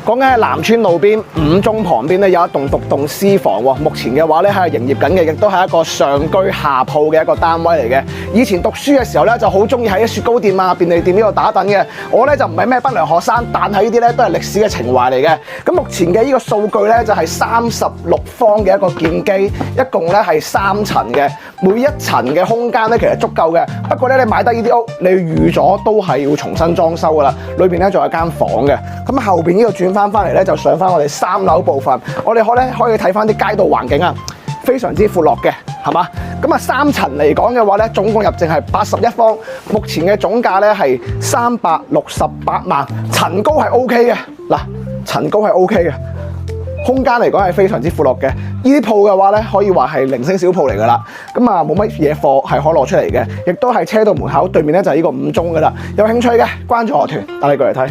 講緊喺南村路邊5中旁邊咧有一棟獨棟私房喎，目前嘅話咧係營業緊嘅，亦都係一個上居下鋪嘅一個單位嚟嘅。以前讀書嘅時候咧就好中意喺雪糕店啊、便利店呢度打躉嘅。我咧就唔係咩不良學生，但係呢啲咧都係歷史嘅情懷嚟嘅。咁目前嘅呢個數據咧就係36方嘅一個建基，一共咧係3層嘅，每一層嘅空間咧其實足夠嘅。不過咧你買得呢啲屋，你預咗都係要重新裝修噶啦。裏邊咧仲有間房嘅。咁後邊呢度轉翻嚟咧就上翻我哋3樓部分，我哋可以睇翻啲街道環境啊，非常之闊落嘅，係嘛？咁啊3層嚟講嘅話咧，總共入淨係81方，目前嘅總價咧係368萬，層高係 OK 嘅，嗱層高係 OK 嘅。空間嚟講係非常之闊落嘅，呢啲鋪嘅話咧可以話係零星小鋪嚟㗎啦，咁啊冇乜嘢貨係可攞出嚟嘅，亦都係車到門口對面咧就係呢個5中㗎啦。有興趣嘅關注我團，帶你過嚟睇。